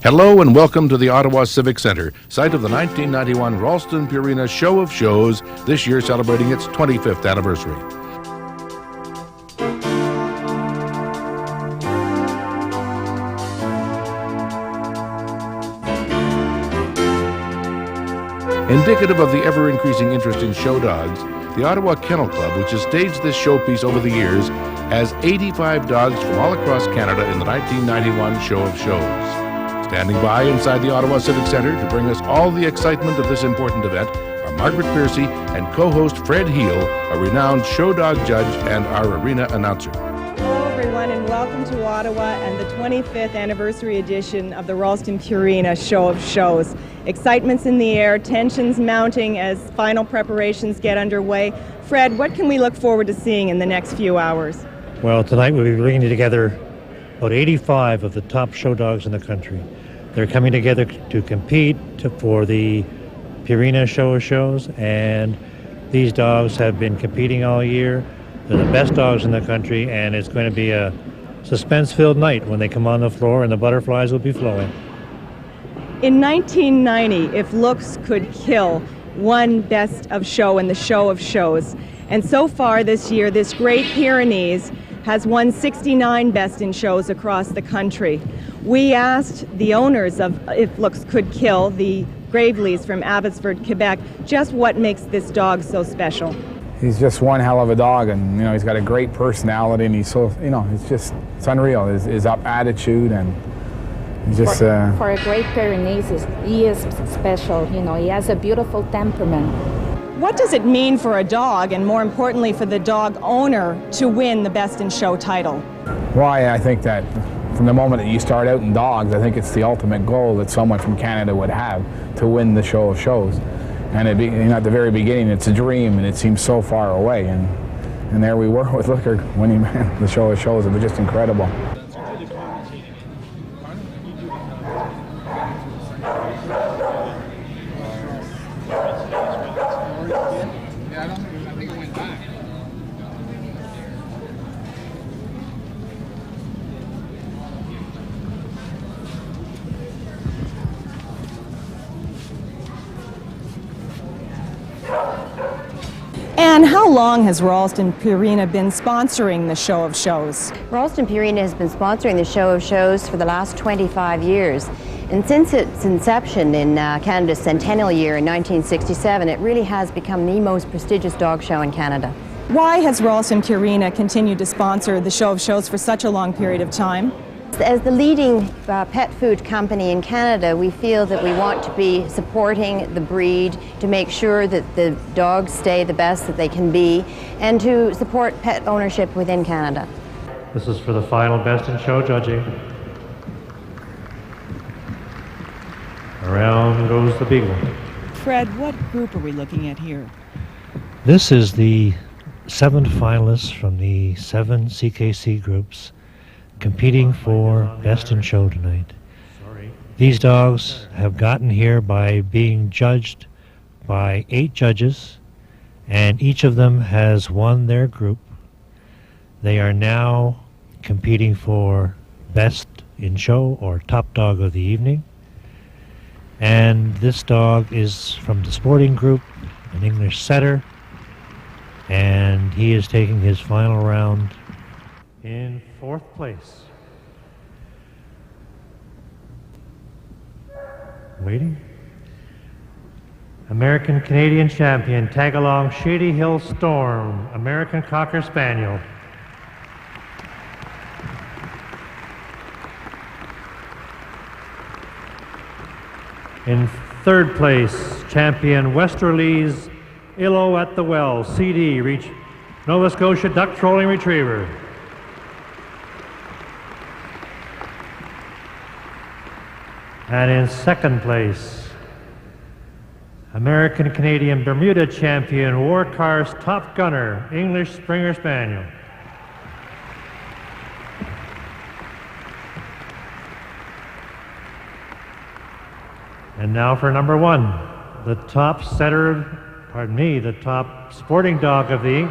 Hello and welcome to the Ottawa Civic Centre, site of the 1991 Ralston Purina Show of Shows, this year celebrating its 25th anniversary. Indicative of the ever-increasing interest in show dogs, the Ottawa Kennel Club, which has staged this showpiece over the years, has 85 dogs from all across Canada in the 1991 Show of Shows. Standing by inside the Ottawa Civic Centre to bring us all the excitement of this important event are Margaret Piercy and co-host Fred Heel, a renowned show dog judge and our arena announcer. Hello everyone and welcome to Ottawa and the 25th anniversary edition of the Ralston Purina Show of Shows. Excitement's in the air, tensions mounting as final preparations get underway. Fred, what can we look forward to seeing in the next few hours? Well, tonight we'll be bringing together about 85 of the top show dogs in the country. They're coming together to compete for the Purina Show of Shows, and these dogs have been competing all year. They're the best dogs in the country, and it's going to be a suspense-filled night when they come on the floor and the butterflies will be flowing. In 1990, If Looks Could Kill, won Best of Show in the Show of Shows. And so far this year, this great Pyrenees has won 69 Best in Shows across the country. We asked the owners of If Looks Could Kill, the Graveleys from Abbotsford, Quebec, just what makes this dog so special. He's just one hell of a dog, and he's got a great personality, and he's so, it's unreal. His up attitude, and he's just for a great Pyrenees, he is special. He has a beautiful temperament. What does it mean for a dog, and more importantly for the dog owner, to win the Best in Show title? Why, I think that from the moment that you start out in dogs, I think it's the ultimate goal that someone from Canada would have, to win the Show of Shows. And at the very beginning, it's a dream, and it seems so far away. And there we were with Looker winning the Show of Shows. It was just incredible. And how long has Ralston Purina been sponsoring the Show of Shows? Ralston Purina has been sponsoring the Show of Shows for the last 25 years. And since its inception in Canada's centennial year in 1967, it really has become the most prestigious dog show in Canada. Why has Ralston Purina continued to sponsor the Show of Shows for such a long period of time? As the leading pet food company in Canada, we feel that we want to be supporting the breed to make sure that the dogs stay the best that they can be, and to support pet ownership within Canada. This is for the final Best in Show judging. Around goes the beagle. Fred, what group are we looking at here? This is the 7 finalists from the 7 CKC groups competing for Best in Show tonight. These dogs have gotten here by being judged by 8 judges, and each of them has won their group. They are now competing for Best in Show or Top Dog of the Evening. And this dog is from the sporting group, an English setter, and he is taking his final round in 4th place. Waiting. American Canadian champion, tag-along Shady Hill Storm, American Cocker Spaniel. In 3rd place, champion Westerly's Illo at the Well, CD, Nova Scotia Duck Trolling Retriever. And in 2nd place, American Canadian Bermuda champion Warcar's Top Gunner, English Springer Spaniel. And now for number 1, the top the top sporting dog of the...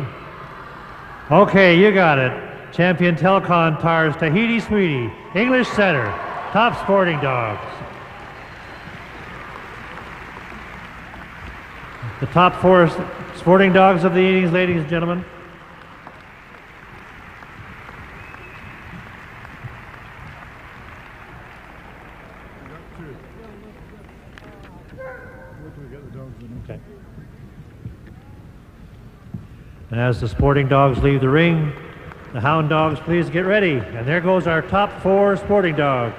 Okay, you got it. Champion Telcon Tars Tahiti Sweetie, English setter. top sporting dogs. The top 4 sporting dogs of the evenings, ladies and gentlemen. Okay. And as the sporting dogs leave the ring, the hound dogs, please get ready. And there goes our top 4 sporting dogs.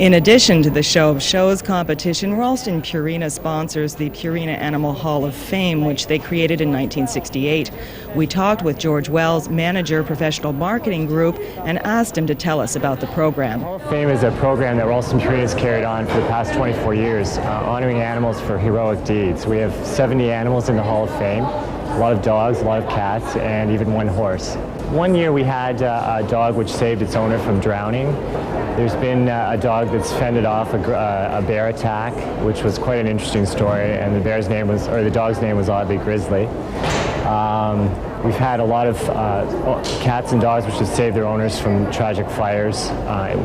In addition to the Show of Shows competition, Ralston Purina sponsors the Purina Animal Hall of Fame, which they created in 1968. We talked with George Wells, manager, professional marketing group, and asked him to tell us about the program. Hall of Fame is a program that Ralston Purina has carried on for the past 24 years, honoring animals for heroic deeds. We have 70 animals in the Hall of Fame, a lot of dogs, a lot of cats, and even 1 horse. One year we had a dog which saved its owner from drowning. There's been a dog that's fended off a bear attack, which was quite an interesting story, and the dog's name was oddly Grizzly. We've had a lot of cats and dogs which have saved their owners from tragic fires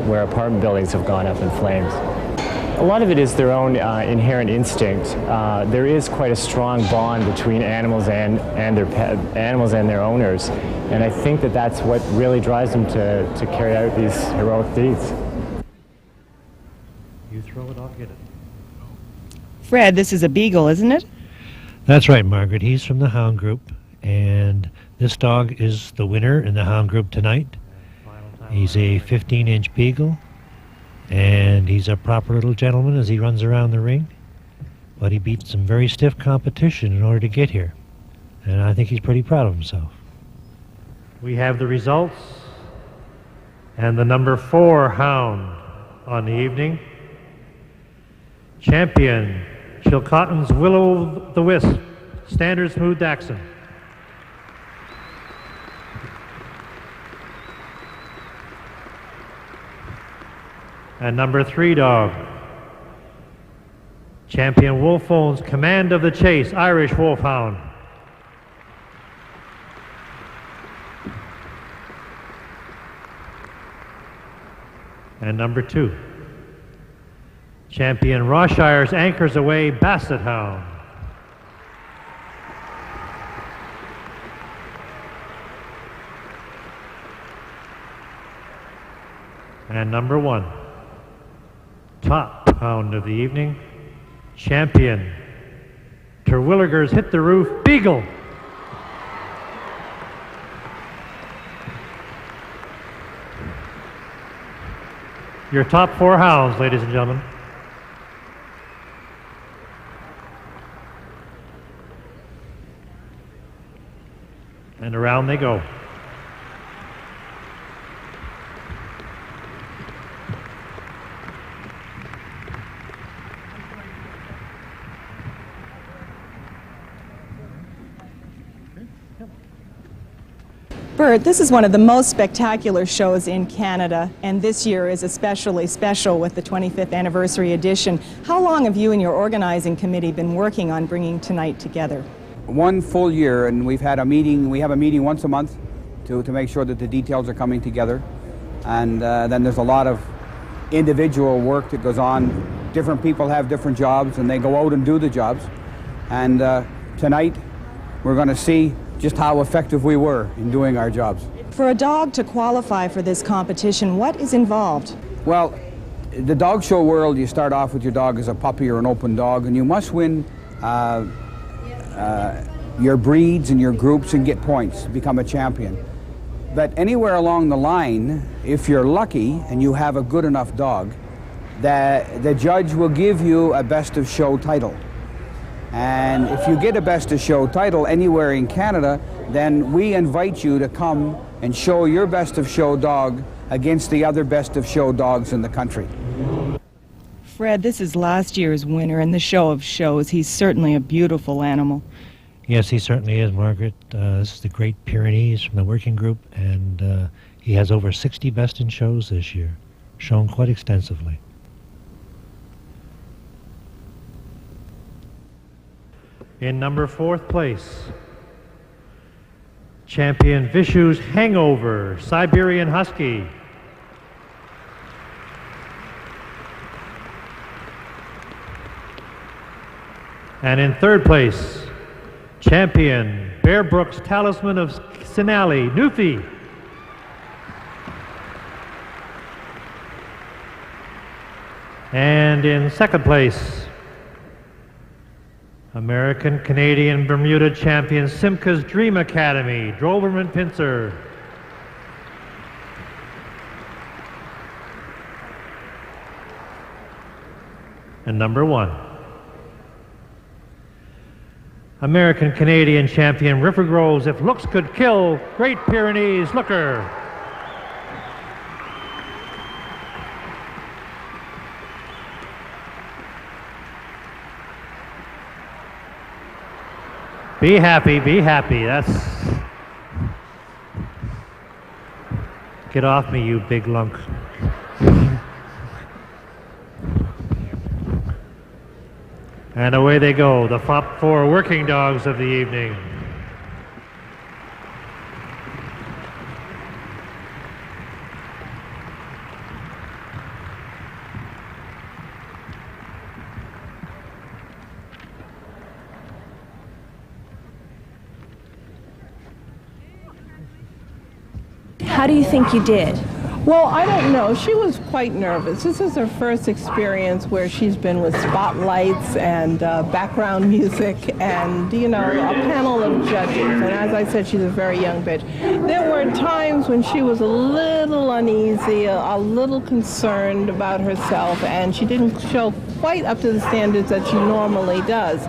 where apartment buildings have gone up in flames. A lot of it is their own inherent instinct. There is quite a strong bond between animals and their owners, and I think that that's what really drives them to carry out these heroic deeds. You throw it, I'll get it. Fred, this is a beagle, isn't it? That's right, Margaret. He's from the hound group, and this dog is the winner in the hound group tonight. He's a 15-inch beagle, and he's a proper little gentleman as he runs around the ring, but he beat some very stiff competition in order to get here, and I think he's pretty proud of himself. We have the results, and the number 4 hound on the evening. Champion, Chilcotton's Willow the Wisp, Standard Smooth Dachshund. And number 3 dog, Champion Wolfhound's Command of the Chase, Irish Wolfhound. And number 2, Champion Roshire's Anchors Away, Basset Hound. And number 1, top hound of the evening, Champion Terwilliger's Hit the Roof, Beagle. Your top 4 hounds, ladies and gentlemen. And around they go. Bert, this is one of the most spectacular shows in Canada, and this year is especially special with the 25th anniversary edition. How long have you and your organizing committee been working on bringing tonight together? 1 full year, and we've had a meeting. We have a meeting once a month to make sure that the details are coming together, and then there's a lot of individual work that goes on. Different people have different jobs, and they go out and do the jobs, and tonight we're going to see just how effective we were in doing our jobs. For a dog to qualify for this competition, what is involved? Well, the dog show world, you start off with your dog as a puppy or an open dog, and you must win your breeds and your groups and get points, become a champion. But anywhere along the line, if you're lucky and you have a good enough dog, the judge will give you a best of show title. And if you get a best of show title anywhere in Canada, then we invite you to come and show your best of show dog against the other best of show dogs in the country. Fred, this is last year's winner in the Show of Shows. He's certainly a beautiful animal. Yes, he certainly is, Margaret. This is the Great Pyrenees from the working group, and he has over 60 best in shows this year, shown quite extensively. In number 4th place, champion Vishu's Hangover, Siberian Husky. And in 3rd place, champion Bear Brook's Talisman of Sinali, Newfie. And in 2nd place, American, Canadian, Bermuda champion Simca's Dream Academy, Droberman Pincer. And number 1, American, Canadian champion River Groves, If Looks Could Kill, Great Pyrenees Looker. Be happy, be happy. That's... Get off me, you big lunk. And away they go, the top 4 working dogs of the evening. How do you think you did? Well, I don't know. She was quite nervous. This is her first experience where she's been with spotlights and background music and, you know, a panel of judges. And as I said, she's a very young bitch. There were times when she was a little uneasy, a little concerned about herself, and she didn't show quite up to the standards that she normally does.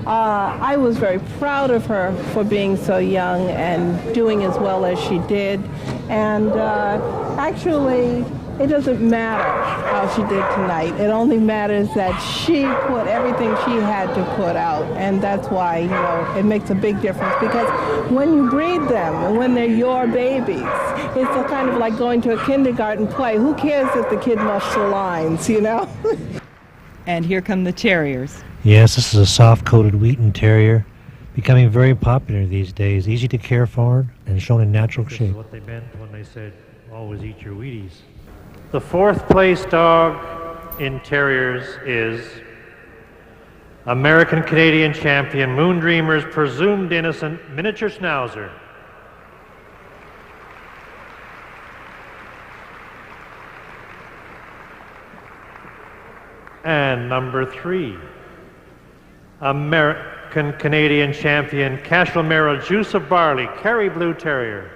I was very proud of her for being so young and doing as well as she did. And actually, it doesn't matter how she did tonight. It only matters that she put everything she had to put out. And that's why, you know, it makes a big difference. Because when you breed them, and when they're your babies, it's a kind of like going to a kindergarten play. Who cares if the kid muffs the lines, you know? And here come the terriers. Yes, this is a soft-coated Wheaton Terrier, becoming very popular these days, easy to care for and shown in natural shape. This is what they meant when they said, always eat your Wheaties. The 4th place dog in Terriers is American Canadian champion Moon Dreamer's Presumed Innocent Miniature Schnauzer. And number 3, American Canadian champion Cashlemera Juice of Barley, Kerry Blue Terrier.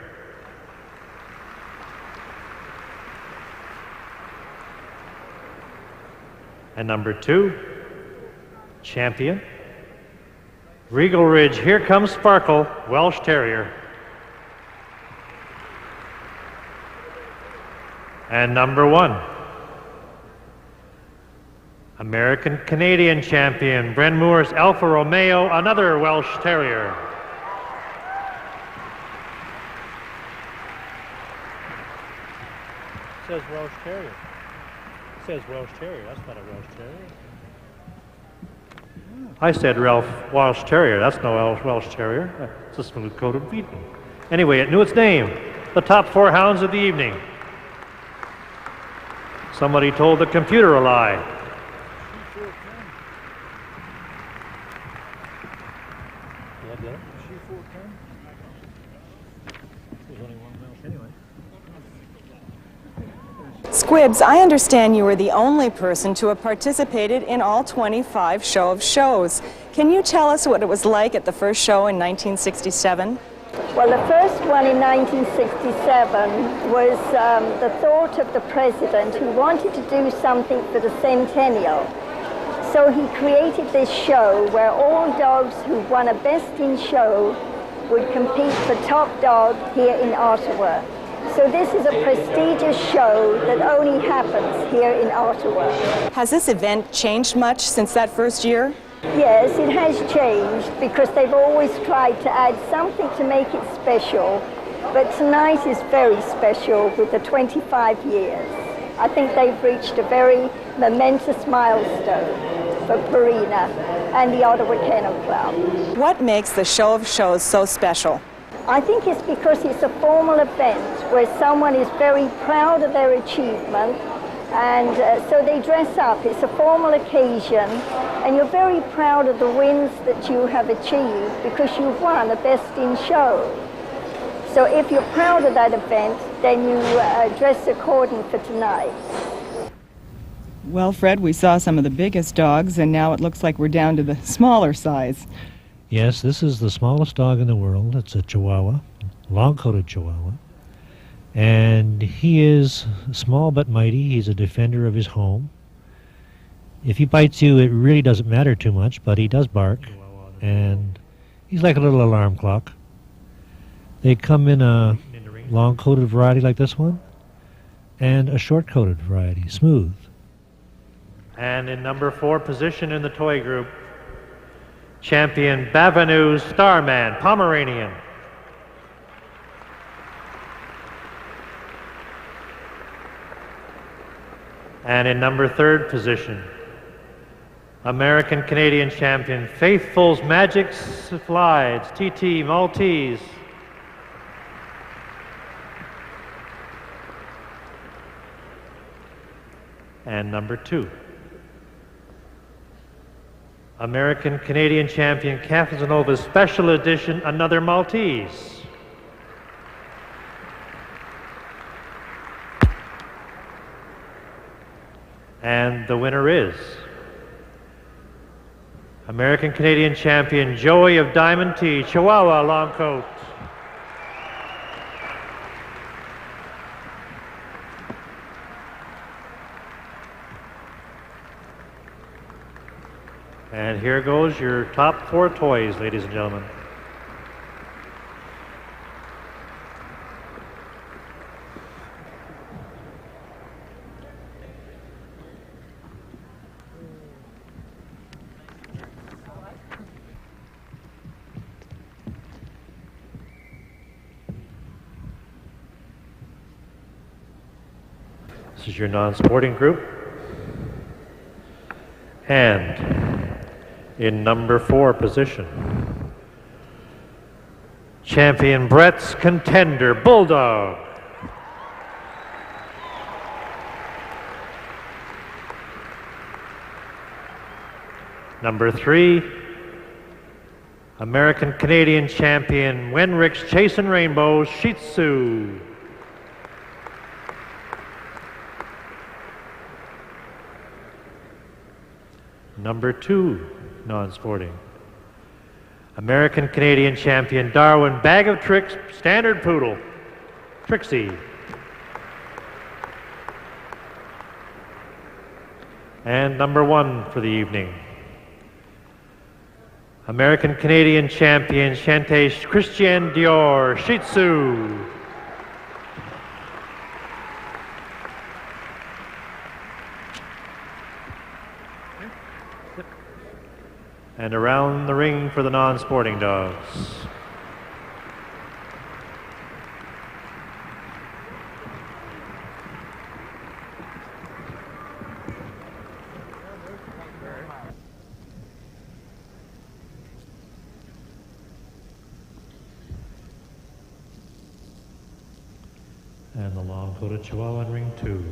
And number 2, champion Regal Ridge Here Comes Sparkle, Welsh Terrier. And number 1, American Canadian champion Bren Moore's Alfa Romeo, another Welsh Terrier. It says Welsh Terrier. It says Welsh Terrier. That's not a Welsh Terrier. I said Welsh Terrier. That's no Welsh Terrier. It's a smooth-coated Wheaton. Anyway, it knew its name. The top 4 hounds of the evening. Somebody told the computer a lie. Squibs, I understand you were the only person to have participated in all 25 Show of Shows. Can you tell us what it was like at the first show in 1967? Well, the first one in 1967 was the thought of the president who wanted to do something for the centennial. So he created this show where all dogs who won a Best in Show would compete for top dog here in Ottawa. So this is a prestigious show that only happens here in Ottawa. Has this event changed much since that first year? Yes, it has changed because they've always tried to add something to make it special. But tonight is very special with the 25 years. I think they've reached a very momentous milestone for Purina. and the Ottawa Kennel Club. What makes the Show of Shows so special? I think it's because it's a formal event where someone is very proud of their achievement, and so they dress up. It's a formal occasion, and you're very proud of the wins that you have achieved because you've won a Best in Show. So if you're proud of that event, then you dress according for tonight. Well, Fred, we saw some of the biggest dogs, and now it looks like we're down to the smaller size. Yes, this is the smallest dog in the world. It's a Chihuahua, long-coated Chihuahua. And he is small but mighty. He's a defender of his home. If he bites you, it really doesn't matter too much, but he does bark. And he's like a little alarm clock. They come in a long-coated variety like this one, and a short-coated variety, smooth. And in number 4 position in the toy group, champion Bavanu Starman, Pomeranian. And in number 3rd position, American-Canadian champion Faithful's Magic Slides, TT Maltese. And number 2, American-Canadian champion Casanova's Special Edition, another Maltese. And the winner is American-Canadian champion Joey of Diamond T, Chihuahua long coat. And here goes your top 4 toys, ladies and gentlemen. This is your non-sporting group. And in number 4 position, champion Brett's Contender Bulldog. Number 3, American-Canadian champion Wenrick's Chasing Rainbows Shih Tzu. Number 2, non-sporting, American-Canadian champion Darwin Bag of Tricks Standard Poodle, Trixie. And number 1 for the evening, American-Canadian champion Chante Christian Dior Shih Tzu. And around the ring for the non-sporting dogs. And the long-coated Chihuahua in ring 2.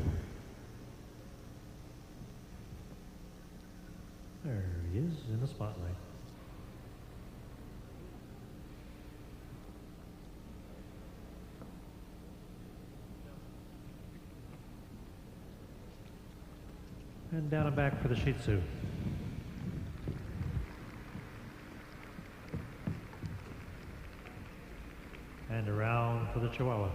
There he is in the spotlight. And down and back for the Shih Tzu. And around for the Chihuahua.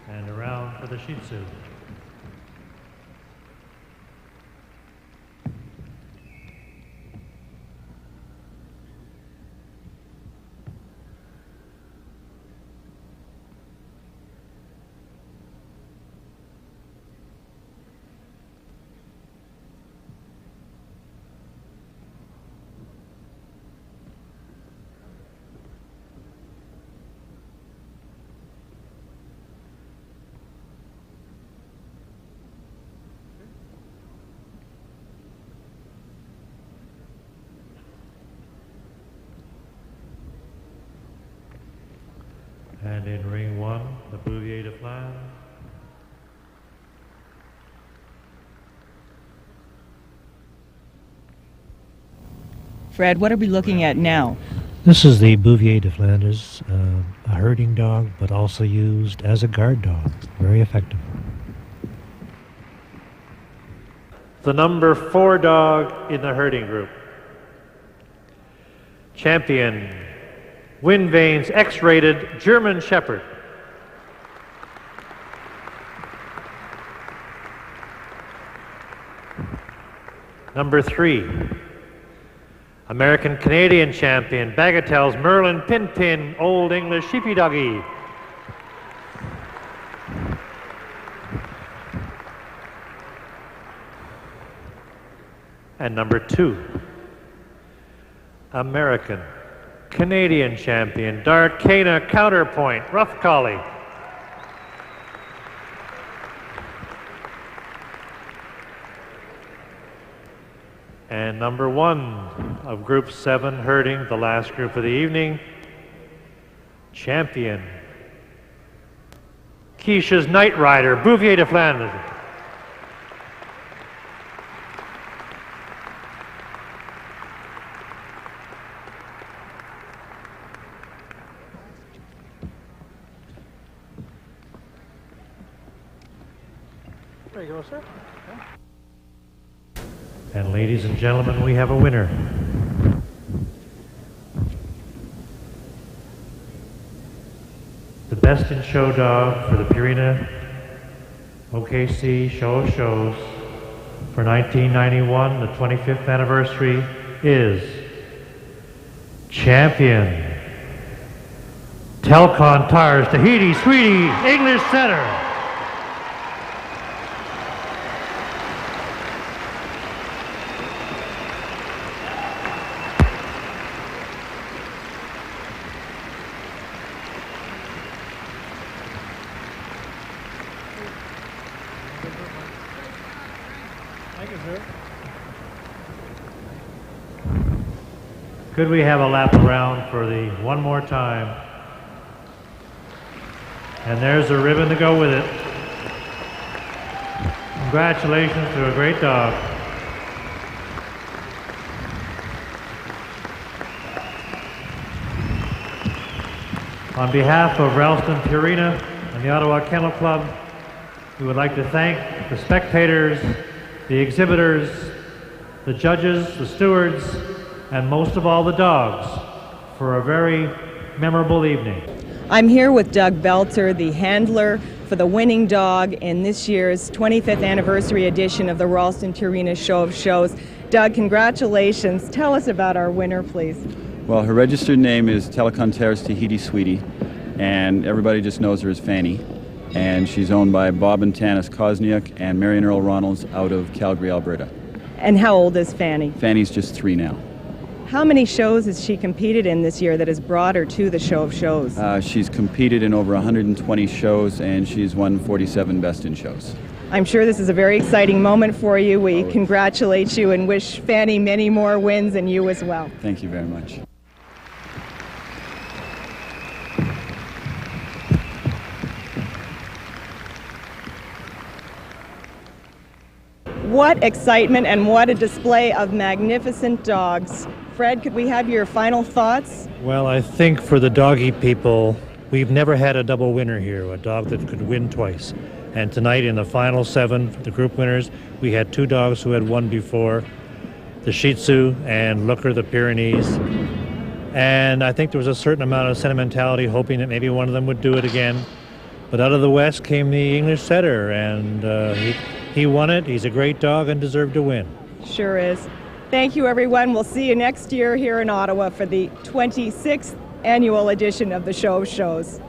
And around for the Shih Tzu. And in ring 1, the Bouvier de Flandre. Fred, what are we looking at now? This is the Bouvier de Flanders, a herding dog, but also used as a guard dog. Very effective. The number 4 dog in the herding group. Champion, Windvane's X-rated German Shepherd. Number 3, American-Canadian champion, Bagatelles Merlin Pin Old English Sheepy Doggy. And number 2, American-Canadian champion, Darkana Counterpoint Rough Collie. And number 1 of Group 7 herding, the last group of the evening, champion, Keisha's Night Rider, Bouvier de Flandre. There you go, sir. And ladies and gentlemen, we have a winner. The Best in Show dog for the Purina OKC Show of Shows for 1991, the 25th anniversary, is champion, Telcon Tires Tahiti Sweetie English Setter. Thank you, sir. Could we have a lap around for the one more time? And there's a ribbon to go with it. Congratulations to a great dog. On behalf of Ralston Purina and the Ottawa Kennel Club, we would like to thank the spectators, the exhibitors, the judges, the stewards, and most of all the dogs for a very memorable evening. I'm here with Doug Belter, the handler for the winning dog in this year's 25th anniversary edition of the Ralston Purina Show of Shows. Doug, congratulations. Tell us about our winner, please. Well, her registered name is Telcon Tires Tahiti Sweetie, and everybody just knows her as Fanny. And she's owned by Bob and Tanis Kosniuk and Marion Earl Ronalds out of Calgary, Alberta. And how old is Fanny? Fanny's just 3 now. How many shows has she competed in this year that has brought her to the Show of Shows? She's competed in over 120 shows, and she's won 47 Best in Shows. I'm sure this is a very exciting moment for you. We congratulate you and wish Fanny many more wins, and you as well. Thank you very much. What excitement and what a display of magnificent dogs. Fred, could we have your final thoughts? Well, I think for the doggy people, we've never had a double winner here, a dog that could win twice. And tonight in the final 7, the group winners, we had 2 dogs who had won before, the Shih Tzu and Looker, the Pyrenees. And I think there was a certain amount of sentimentality, hoping that maybe one of them would do it again. But out of the West came the English Setter, and he won it. He's a great dog and deserved to win. Sure is. Thank you, everyone. We'll see you next year here in Ottawa for the 26th annual edition of the Show of Shows.